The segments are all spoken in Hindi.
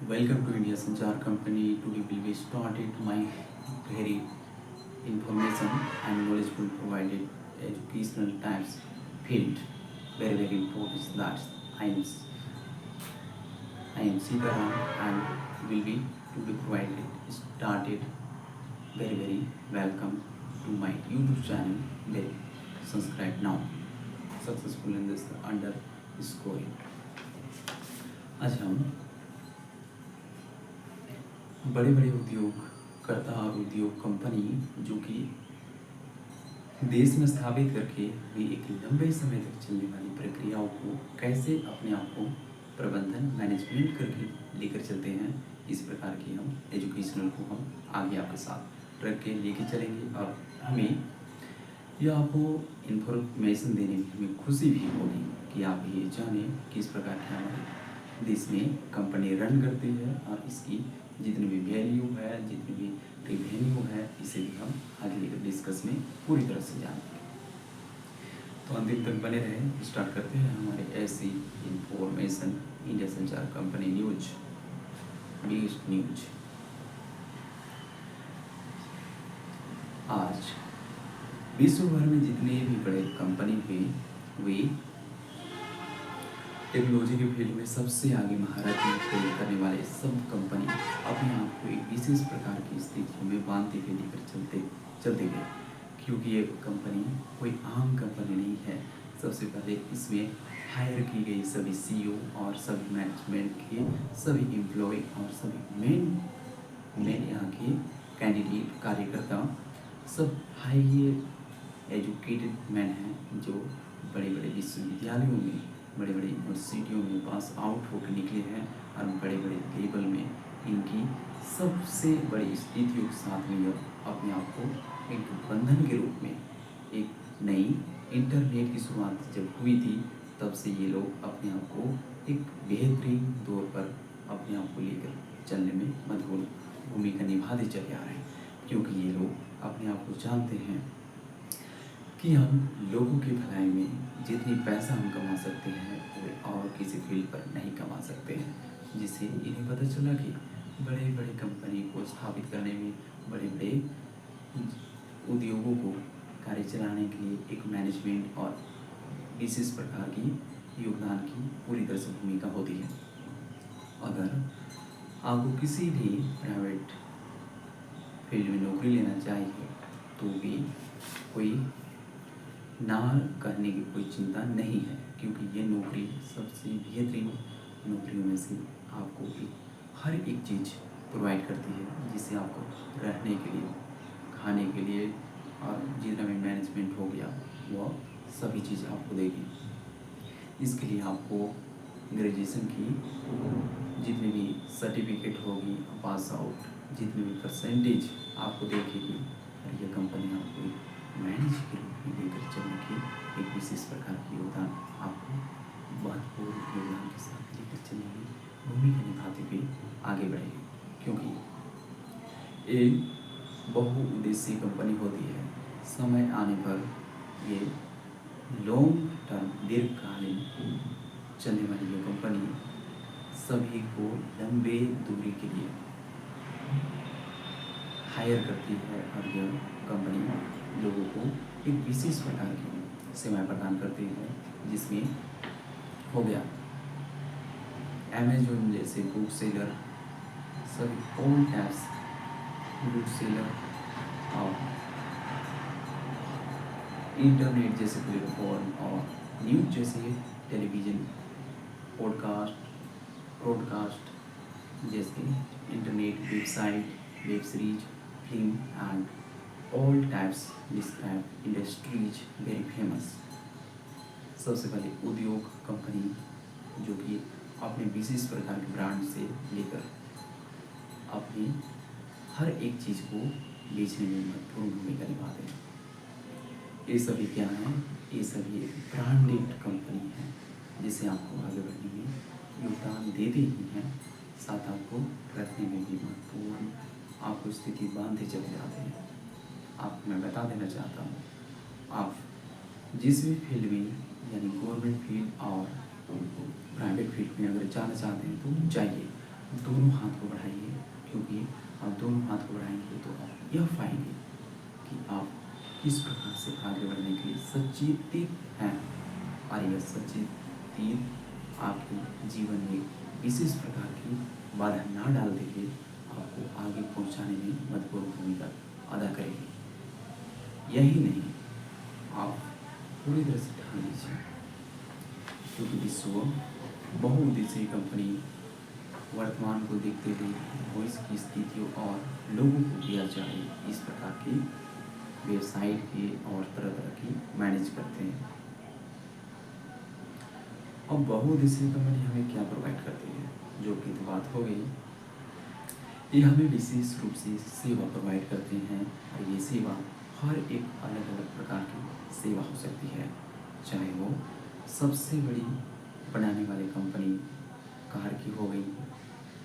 Welcome to India Sanchar Company. Today will be started my very information and knowledgeable provided educational types field. Very important is that I am I am Sitaram and will be to be provided started very welcome to my YouTube channel. Very subscribe now. Successful in this underscoring. आज हम बड़े बड़े उद्योगकर्ता और उद्योग कंपनी जो कि देश में स्थापित करके भी एक लंबे समय तक चलने वाली प्रक्रियाओं को कैसे अपने आप को प्रबंधन मैनेजमेंट करके लेकर चलते हैं, इस प्रकार की हम एजुकेशनल को हम आगे आपके साथ रख के लेके चलेंगे। और हमें यह आपको इन्फॉर्मेशन देने में हमें खुशी भी होगी कि आप ये जानें किस प्रकार के हमारे देश में कंपनी रन करती है और इसकी जितनी भी वैल्यू है, जितनी भी रिवेन्यू है, इसे भी हम आगे डिस्कस में पूरी तरह से जानेंगे। तो अंतिम तक बने रहें। स्टार्ट करते हैं हमारे ऐसी इंफॉर्मेशन इंडिया संचार कंपनी न्यूज बेस्ड न्यूज। आज विश्व भर में जितने भी बड़े कंपनी हुए वे टेक्नोलॉजी के फील्ड में सबसे आगे महारत में करने वाले सब कंपनी अपने आप को एक विशेष प्रकार की स्थितियों में बांधते हुए लेकर चलते गए, क्योंकि ये कंपनी कोई आम कंपनी नहीं है। सबसे पहले इसमें हायर की गई सभी सीईओ और सभी मैनेजमेंट के सभी एम्प्लॉय और सभी मेन यहाँ के कैंडिडेट कार्यकर्ता सब हाई एजुकेटेड मैन हैं, जो बड़े बड़े विश्वविद्यालयों में, बड़े बड़े यूनिवर्सिटियों में पास आउट होकर निकले हैं और बड़े बड़े लेवल में इनकी सबसे बड़ी स्थितियों के साथ में अपने आप को एक बंधन के रूप में एक नई इंटरनेट की शुरुआत जब हुई थी, तब से ये लोग अपने आप को एक बेहतरीन दौर पर अपने आप को लेकर चलने में मजबूर भूमिका निभाते चले आ रहे हैं, क्योंकि ये लोग अपने आप को जानते हैं कि हम लोगों की भलाई में जितनी पैसा हम कमा सकते हैं वो और किसी फील्ड पर नहीं कमा सकते हैं। जिससे इन्हें पता चला कि बड़े बड़े कंपनी को स्थापित करने में, बड़े बड़े उद्योगों को कार्य चलाने के लिए एक मैनेजमेंट और विशेष प्रकार की योगदान की पूरी तरह से भूमिका होती है। अगर आपको किसी भी प्राइवेट फील्ड में नौकरी लेना चाहिए तो भी कोई ना करने की कोई चिंता नहीं है, क्योंकि ये नौकरी सबसे बेहतरीन नौकरियों में से आपको हर एक चीज़ प्रोवाइड करती है, जिससे आपको रहने के लिए, खाने के लिए और जितना भी मैनेजमेंट हो गया वो सभी चीज़ आपको देगी। इसके लिए आपको ग्रेजुएशन की जितनी भी सर्टिफिकेट होगी, पास आउट जितनी भी परसेंटेज आपको देखेगी, और ये कंपनी आपको मैनेज के रूप में लेकर चलने की एक विशेष प्रकार की योगदान आपको महत्वपूर्ण योगदान के साथ लेकर चलने की भूमिका निभाते हुए आगे बढ़ेगी, क्योंकि एक बहुउद्देशीय कंपनी होती है। समय आने पर ये लॉन्ग टर्म दीर्घकालीन चलने वाली ये कंपनी सभी को लंबे दूरी के लिए हायर करती है, और यह कंपनी लोगों को एक विशेष प्रकार की सेवाएं प्रदान करती है, जिसमें हो गया अमेजोन जैसे बुक सेलर, सभी ऑल टैप्स बुक सेलर और इंटरनेट जैसे प्लेटफॉर्म और न्यूज जैसे टेलीविज़न, ब्रॉडकास्ट जैसे internet, website, web series, film and all types describe industries very famous. सबसे पहले उद्योग कंपनी जो कि अपने विशेष प्रकार के ब्रांड से लेकर अपनी हर एक चीज़ को बेचने में महत्वपूर्ण भूमिका निभाते हैं। ये सभी क्या हैं? ये सभी ब्रांडेड कंपनी है, जिसे आपको आगे बढ़ने में योगदान देते ही हैं, साथ आपको रखने में भी महत्वपूर्ण आपको स्थिति बांधते चले जाते हैं। आपको मैं बता देना चाहता हूँ, आप जिस भी फील्ड में, यानी गवर्नमेंट फील्ड और प्राइवेट फील्ड में अगर जाना चाहते हैं तो जाइए, दोनों हाथ को बढ़ाइए, क्योंकि आप दोनों हाथ को बढ़ाएंगे तो आप यह पाएंगे कि आप किस प्रकार से आगे बढ़ने के लिए सचेतित हैं, और यह सचेतित आपके जीवन में विशेष प्रकार की बाधा ना डाल देंगे, आपको आगे पहुंचाने में महत्वपूर्ण भूमिका अदा करेगी। यही नहीं, आप पूरी तरह से ठान लीजिए, क्योंकि विश्व बहुउद्देशीय कंपनी वर्तमान को देखते हुए भविष्य की स्थितियों और लोगों को दिया जाए इस प्रकार की वेबसाइट के और तरह तरह की मैनेज करते हैं। अब बहुउद्देशीय कंपनी हमें क्या प्रोवाइड करती है, जो कि तो बात हो गई। ये हमें विशेष रूप से सेवा प्रोवाइड करते हैं, और ये सेवा हर एक अलग अलग प्रकार की सेवा हो सकती है, चाहे वो सबसे बड़ी बनाने वाली कंपनी कार की हो गई,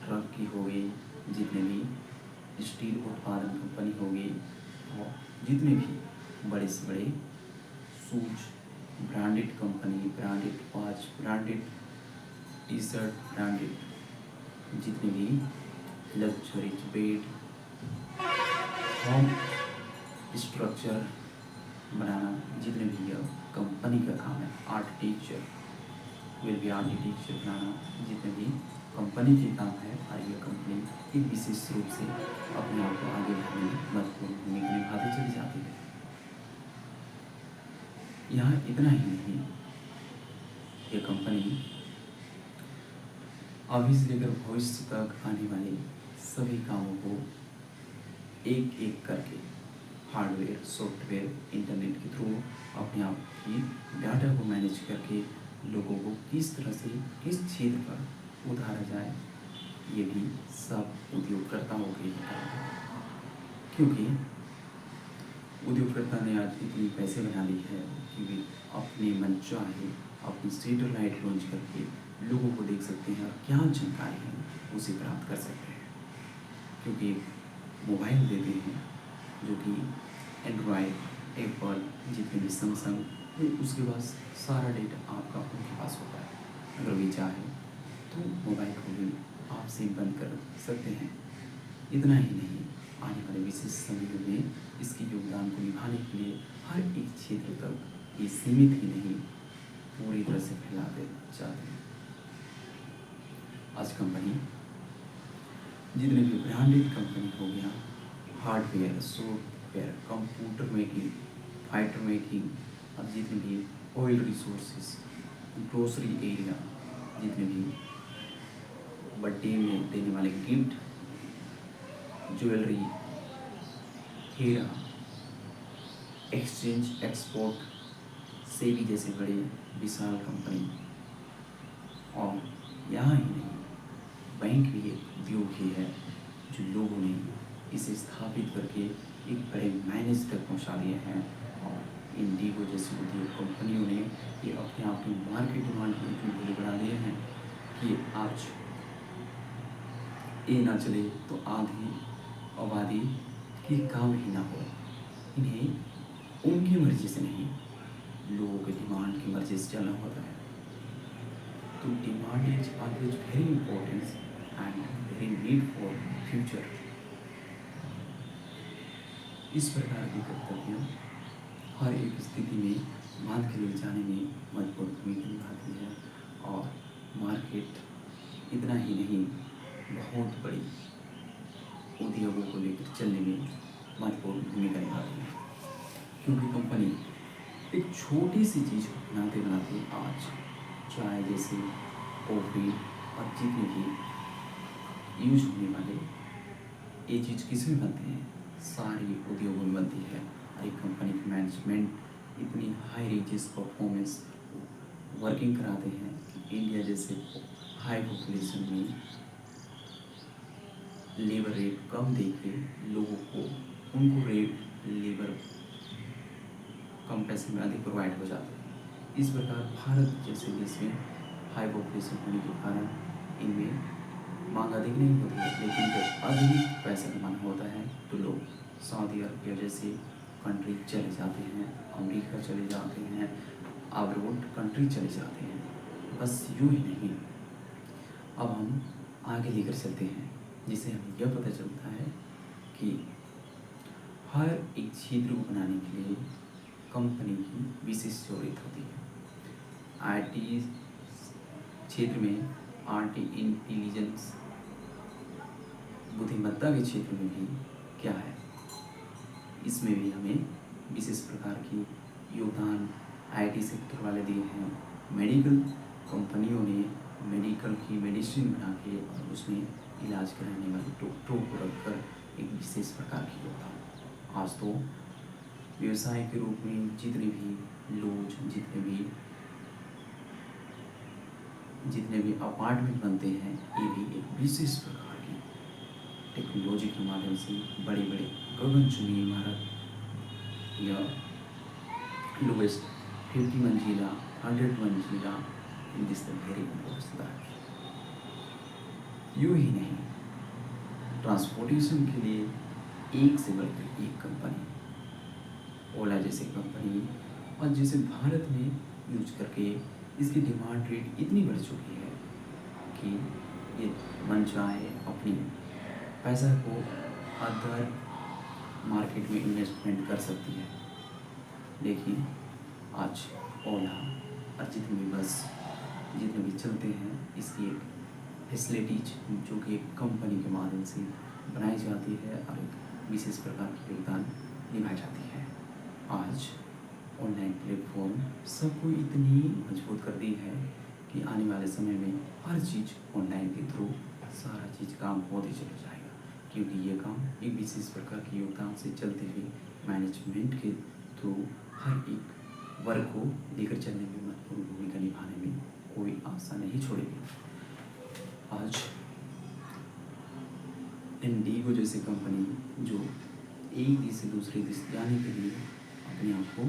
ट्रक की हो गई, जितने भी स्टील उत्पादन कंपनी हो गई, और जितने भी बड़े से बड़े shoes, branded company, branded watch, branded T shirt, branded जितने भी लग्जरी बेड, होम स्ट्रक्चर बनाना, जितने भी यह कंपनी का काम है, आर्किटेक्चर विल बी आर्किटेक्चर बनाना, जितने भी कंपनी के काम है, और यह कंपनी एक विशेष रूप से अपने आप को आगे बढ़ाने में महत्वपूर्ण भूमिका निभाती चली जाती है। यहाँ इतना ही नहीं, ये कंपनी अभी से लेकर भविष्य तक आने वाले सभी कामों को एक एक करके हार्डवेयर, सॉफ्टवेयर, इंटरनेट के थ्रू अपने आप की डाटा को मैनेज करके लोगों को किस तरह से किस क्षेत्र पर उतारा जाए, ये भी सब उद्योगकर्ताओं के ही काम है। क्योंकि उद्योगकर्ता ने आज इतनी पैसे बना ली है कि वे अपने मन चाहे अपनी सैटेलाइट लॉन्च करके लोगों को देख सकते हैं, और क्या जानकारी है उसे प्राप्त कर सकते हैं, क्योंकि मोबाइल देते हैं जो कि एंड्रॉयड, एप्पल, जितने भी सैमसंग, उसके बाद सारा डेटा आपका उनके पास होता है। अगर वे चाहे तो मोबाइल को भी आपसे बंद कर सकते हैं। इतना ही नहीं, आने वाले विशेष समय में इसके योगदान को निभाने के लिए हर एक क्षेत्र तक ये सीमित ही नहीं, पूरी तरह से फैलाते चाहते हैं। आज कंपनी जितने भी ब्रांडेड कंपनी हो गया, hardware, software, computer making, fighter making, और जितने भी ऑयल रिसोर्सेज, ग्रोसरी एरिया, जितने भी बर्थडे में देने वाले गिफ्ट, ज्वेलरी, हीरा, एक्सचेंज, एक्सपोर्ट, सेबी जैसे बड़े विशाल कंपनी, और यहाँ ही नहीं, बैंक भी एक उद्योग ही है जो लोगों ने इसे स्थापित करके एक बड़े मैनेज तक पहुँचा दिए हैं। और इंडिगो जैसी उद्योग कंपनियों ने ये अपने आप की मार्केट डिमांड को इतनी बड़ी बढ़ा दिए हैं कि आज ये ना चले तो आधी आबादी की काम ही ना हो। इन्हें उनकी मर्जी से नहीं, लोगों के डिमांड की मर्जी से चलना होता है। तो demand is always very important and very need for future. इस प्रकार की कर्तव्य हर एक स्थिति में बांध के ले जाने में महत्वपूर्ण भूमिका निभाती है, और मार्केट इतना ही नहीं, बहुत बड़ी उद्योगों को लेकर चलने में महत्वपूर्ण भूमिका निभाती है। क्योंकि कंपनी एक छोटी सी चीज़ को बनाते बनाते आज चाय जैसे, कॉफ़ी, और जितने भी यूज होने वाले ये चीज़ किस में बनते हैं, सारी उद्योगों में बनती है। और एक कंपनी की मैनेजमेंट इतनी हाई रेंजेस परफॉर्मेंस वर्किंग कराते हैं कि इंडिया जैसे हाई पॉपुलेशन में लेबर रेट कम देके लोगों को उनको रेट लेबर कम पैसे में अधिक प्रोवाइड हो जाते हैं। इस प्रकार भारत जैसे देश में हाई पॉपुलेशन होने के कारण इनमें मांग अधिक नहीं होती है, लेकिन जब अधिक पैसा कमाना होता है तो लोग सऊदी अरबिया जैसे कंट्री चले जाते हैं, अमेरिका चले जाते हैं, अब्रॉड कंट्री चले जाते हैं। बस यूँ ही नहीं, अब हम आगे लेकर चलते हैं, जिससे हमें यह पता चलता है कि हर एक क्षेत्र को बनाने के लिए कंपनी की विशेष जरूरत होती है। आईटी क्षेत्र में आर्टिफिशियल इंटेलिजेंस बुद्धिमत्ता के क्षेत्र में भी क्या है, इसमें भी हमें विशेष प्रकार की योगदान आईटी सेक्टर वाले दिए हैं। मेडिकल कंपनियों ने मेडिकल की मेडिसिन बना के और उसमें इलाज कराने वाले डॉक्टरों को रखकर एक विशेष प्रकार की योगदान। आज तो व्यवसाय के रूप में जितने भी लॉज, जितने भी अपार्टमेंट बनते हैं, ये भी एक विशेष प्रकार की टेक्नोलॉजी के माध्यम से बड़े बड़े गगनचुंबी इमारत या लोएस्ट 50 मंजिला 100 मंजिला इन दिस वेरी इम्पोर्टेंट। यूँ ही नहीं, ट्रांसपोर्टेशन के लिए एक से बढ़कर एक कंपनी, ओला जैसी कंपनी, और जिसे भारत में यूज करके इसकी डिमांड रेट इतनी बढ़ चुकी है कि ये मन चाहे अपनी पैसा को अदर मार्केट में इन्वेस्टमेंट कर सकती है। लेकिन आज ओला और जितने भी बस जितने भी चलते हैं, इसकी एक फैसिलिटीज जो कि एक कंपनी के माध्यम से बनाई जाती है और एक विशेष प्रकार की योगदान निभाई जाती है। आज ऑनलाइन प्लेटफॉर्म सबको इतनी मजबूत कर दी है कि आने वाले समय में हर चीज़ ऑनलाइन के थ्रू सारा चीज़ काम होते चला जाएगा, क्योंकि ये काम एक विशेष प्रकार के योगदान से चलते हुए मैनेजमेंट के थ्रू हर एक वर्ग को लेकर चलने में महत्वपूर्ण भूमिका निभाने में कोई आशा नहीं छोड़ेगी। आज इंडिगो जैसी कंपनी जो एक देश से दूसरे देश जाने के लिए अपने आप को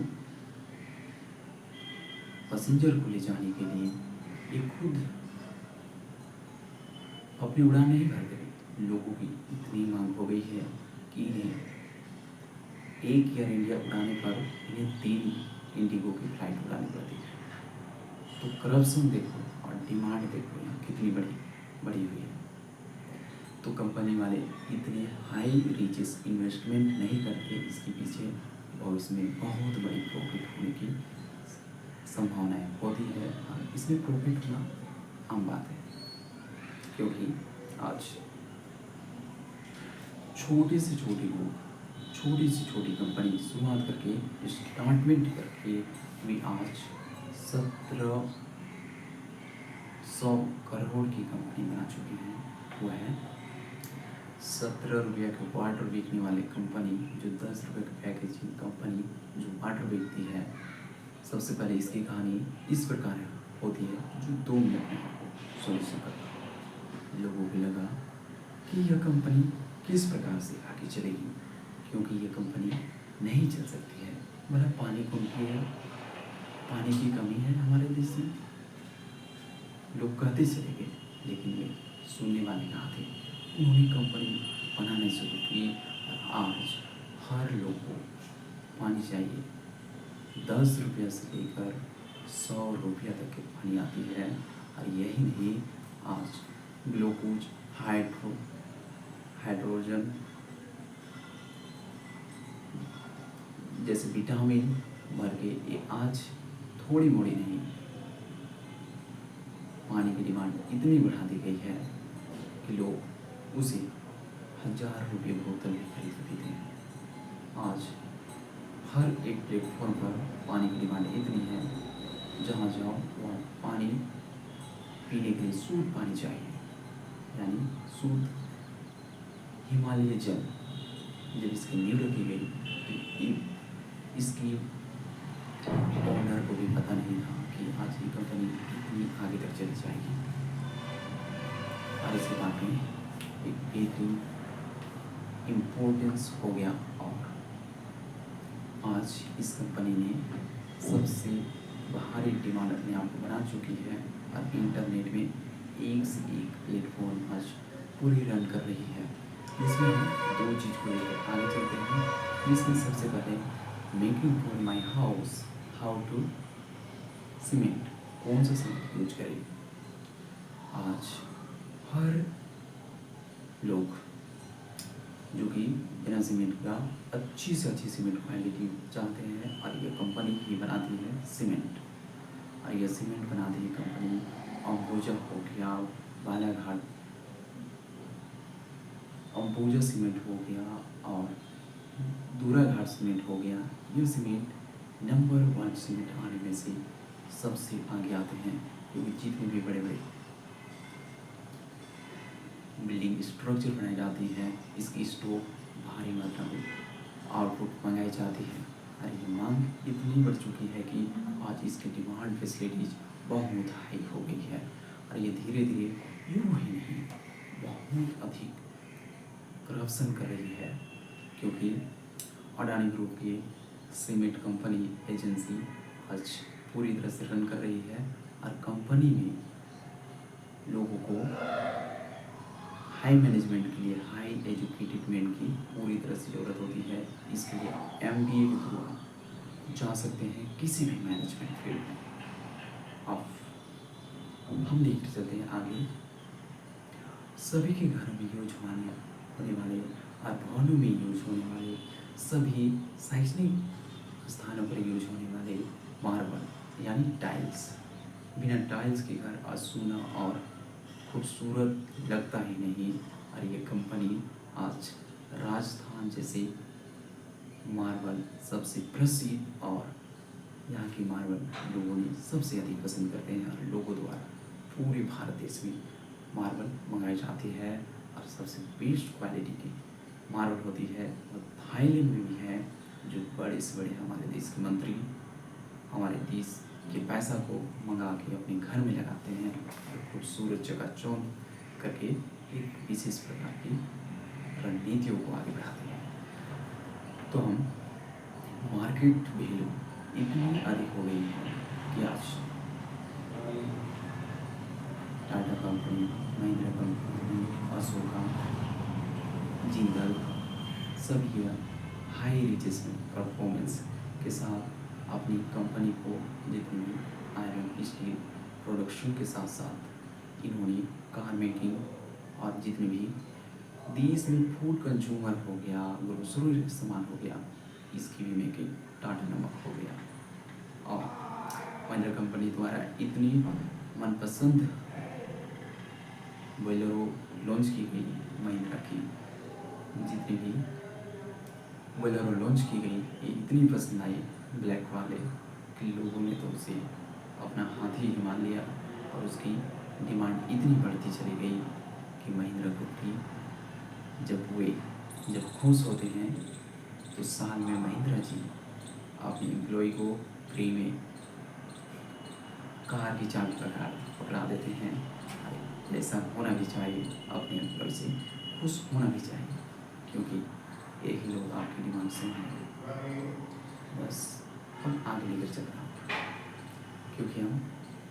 पैसेंजर को ले जाने के लिए ये खुद अपनी उड़ान नहीं भरते। लोगों की इतनी मांग हो गई है कि इन्हें एक एयर इंडिया उड़ाने पर इन्हें 3 इंडिगो की फ्लाइट उड़ानी पड़ती है। तो करप्शन देखो और डिमांड देखो यहाँ कितनी बड़ी हुई है। तो कंपनी वाले इतने हाई रीचेस इन्वेस्टमेंट नहीं करके इसके पीछे भविष्य में बहुत बड़ी प्रॉफिट होने की संभावनाएं होती है, और इसमें प्रॉफिट होना आम बात है, क्योंकि आज छोटे से छोटे लोग छोटी से छोटी कंपनी शुरुआत करके स्टार्टमेंट करके भी आज 1700 करोड़ की कंपनी बना चुकी है। वो है 17 रुपये का वाटर बेचने वाली कंपनी, जो 10 रुपये का पैकेजिंग कंपनी जो वाटर बेचती है। सबसे पहले इसकी कहानी इस प्रकार होती है, जो 2 मिनट में आपको सोल्यूशन करता है। लोगों को लगा कि यह कंपनी किस प्रकार से आगे चलेगी, क्योंकि यह कंपनी नहीं चल सकती है। मतलब पानी कम है, पानी की कमी है हमारे देश में, लोग कहते चले गए, लेकिन वे सुनने वाले कहाँ थे। उन्होंने कंपनी बनाने शुरू की और आज हर लोग को पानी चाहिए। 10 रुपये से लेकर 100 रुपया तक की पानी आती है। और यही नहीं, आज ग्लूकोज, हाइड्रोजन जैसे विटामिन भर के ये आज थोड़ी मोड़ी नहीं, पानी की डिमांड इतनी बढ़ा दी गई है कि लोग उसे 1000 रुपये बोतल में खरीद पीते हैं। आज हर एक प्लेटफॉर्म पर पानी की डिमांड इतनी है, जहाँ जाओ वहाँ पानी पीने के लिए शुद्ध पानी चाहिए, यानी शुद्ध हिमालय जल। जब इसकी नींव रखी गई तो इसकी ओनर को भी पता नहीं था कि आज की कंपनी इतनी आगे तक चली जाएगी। और इसके बाद में एक बेहतरीन इम्पोर्टेंस हो गया, और आज इस कंपनी ने सबसे भारी डिमांड अपने आप को बना चुकी है, और इंटरनेट में एक से एक प्लेटफॉर्म आज पूरी रन कर रही है। इसमें हम 2 चीज़ को लेकर आगे चलते हैं। इसमें सबसे पहले making for my house, how to cement, कौन सा सीमेंट यूज करें। आज हर लोग जो कि बिना सीमेंट का अच्छी से अच्छी सीमेंट क्वालिटी चाहते हैं, और ये कंपनी ही बनाती है सीमेंट। और ये सीमेंट बनाती है कंपनी अंबुजा हो गया, बालाघाट अंबुजा सीमेंट हो गया, और दूराघाट सीमेंट हो गया। ये सीमेंट नंबर 1 सीमेंट आने में से सबसे आगे आते हैं, क्योंकि जितने भी बड़े बड़े बिल्डिंग स्ट्रक्चर बनाई जाती है, इसकी स्टॉक भारी मात्रा में आउटपुट मंगाई जाती है। और ये मांग इतनी बढ़ चुकी है कि आज इसकी डिमांड फैसिलिटीज बहुत हाई हो गई है, और ये धीरे धीरे यूँ ही नहीं बहुत अधिक करप्शन कर रही है, क्योंकि अडानी ग्रुप की सीमेंट कंपनी एजेंसी आज पूरी तरह से रन कर रही है, और कंपनी में लोगों को हाई मैनेजमेंट के लिए, हाई एजुकेटेड मैन की पूरी तरह से ज़रूरत होती है। इसके लिए आप MBA के थ्रू जा सकते हैं किसी भी मैनेजमेंट फील्ड में। अब हम देखते चलते हैं आगे। सभी के घर में यूज होने वाले और भवनों में यूज होने वाले, सभी शैक्षणिक स्थानों पर यूज होने वाले मार्बल यानी टाइल्स। बिना टाइल्स के घर असूना और खूबसूरत लगता ही नहीं। और ये कंपनी आज राजस्थान जैसे मार्बल सबसे प्रसिद्ध, और यहाँ की मार्बल लोगों ने सबसे अधिक पसंद करते हैं, और लोगों द्वारा पूरे भारत देश में मार्बल मंगाई जाती है। और सबसे बेस्ट क्वालिटी की मार्बल होती है, और थाईलैंड में भी है, जो बड़े से बड़े हमारे देश के मंत्री हमारे देश के पैसा को मंगा के अपने घर में लगाते हैं, और खूबसूरत चकाचौंध करके एक विशेष प्रकार की रणनीतियों को आगे बढ़ाते हैं। तो हम मार्केट वैल्यू इतनी अधिक हो गई है कि आज टाटा कंपनी, महिंद्रा कंपनी, अशोका, जिंदल सभी हाई रिचेस में परफॉर्मेंस के साथ अपनी कंपनी को जितनी भी आयरन स्टील प्रोडक्शन के साथ साथ इन्होंने कार मेकिंग, और जितने भी देश में फूड कंज्यूमर हो गया, ग्रोसरी सामान हो गया, इसकी भी मेकिंग टाटा नमक हो गया। और महिंद्रा कंपनी द्वारा इतनी मनपसंद बोलेरो लॉन्च की गई, महिंद्रा की जितनी भी बोलेरो लॉन्च की गई, ये इतनी पसंद आई ब्लैक वाले कि लोगों ने तो उसे अपना हाथ ही मान लिया, और उसकी डिमांड इतनी बढ़ती चली गई कि महिंद्रा ग्रुप की जब खुश होते हैं तो साल में महिंद्रा जी अपने एम्प्लॉय को फ्री में कार की चाबी पकड़ा देते हैं। ऐसा होना भी चाहिए, अपने एम्प्लॉय से खुश होना भी चाहिए, क्योंकि यही लोग आपकी डिमांड से हैं। बस हम आगे लेकर चल रहा हूँ, क्योंकि हम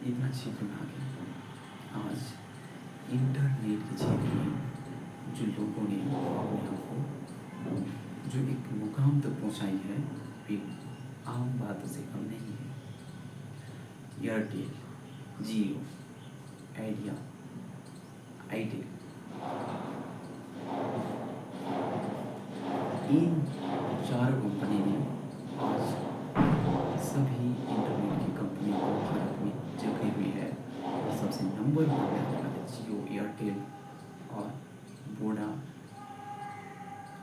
इतना क्षेत्र में आगे आज इंटरनेट के क्षेत्र में जो लोगों ने अपने आप को जो एक मुकाम तक पहुँचाई है, वे आम बातों से कम नहीं है। एयरटेल, जियो, आइडिया, आईटेल, इन चारों कंपनी ने आज सभी इंटरनेट की कंपनियों को भारत में जगह हुई है। सबसे नंबर 1 है जियो, एयरटेल और वोडा,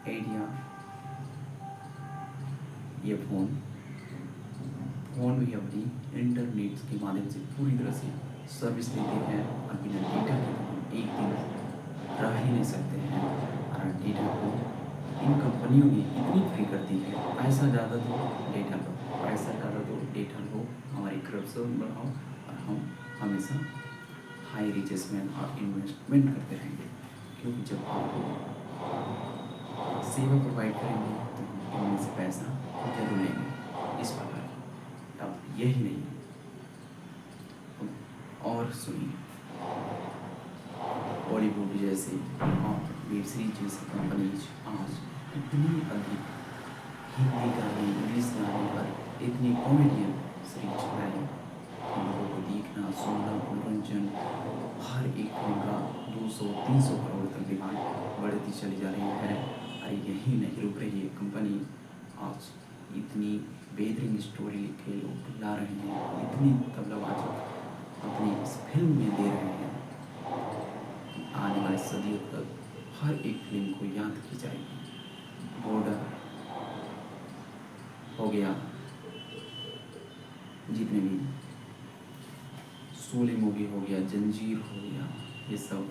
आइडिया। ये फोन भी अपनी इंटरनेट के माध्यम से पूरी तरह से सर्विस देते हैं, और बिना डेटा के तो हम एक दिन रह ही नहीं सकते हैं। और डेटा को इन कंपनियों ने इतनी फ्री कर दी है, पैसा ज़्यादा दो डेटा लो, पैसा ज़्यादा दो डेटा लो, हमारी करप्शन बढ़ाओ, और हम हमेशा हाई रिचेस में और इन्वेस्टमेंट करते रहेंगे। क्योंकि जब आप सेवा प्रोवाइड करेंगे तो हम इनमें से पैसा जरूर लेंगे। इस प्रकार अब यही नहीं और सुनिए, बॉलीवुड जैसे और वेब सीरीज जैसी कंपनीज आज इतनी अधिक हिंदी गाने, इंग्लिश गाने और इतनी कॉमेडियन सीरीज चलाई कि लोगों को देखना, सुनना, मनोरंजन, हर एक फिल्म का 200-300 करोड़ तक डिमांड बढ़ चली जा रही है। अरे यही नहीं रुक रही है कंपनी, आज इतनी बेहतरीन स्टोरी लिख के लोग ला रहे हैं, इतनी तबलाबाजी अपनी इस फिल्म में दे रहे हैं कि आने वाले सदियों तक हर एक फिल्म को याद की जाएगी। बॉर्डर हो गया, जितने भी शोले मूवी हो गया, जंजीर हो गया, ये सब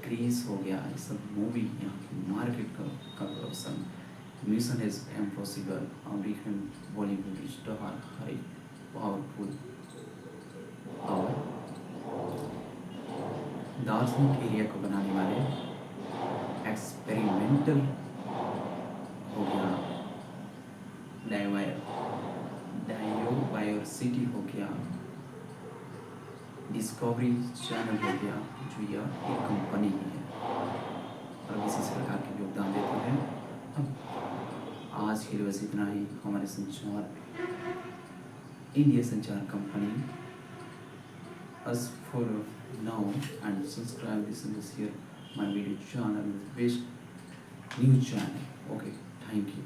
क्रेज हो गया, ये सब मूवी यहाँ की मार्केट का collection, mission is impossible, American Bollywood star, हर एक पावरफुल और दार्शनिक एरिया को बनाने वाले एक्सपेरिमेंटल हो गया, डायोवायरसिटी हो गया, डिस्कवरी चैनल हो गया, जो यह एक कंपनी ही है और इसी प्रकार के योगदान देते हैं। अब आज के लिए बस इतना ही। हमारे संचार इंडिया संचार company as for now, and subscribe, listen, share my video channel, best news channel. Okay, thank you.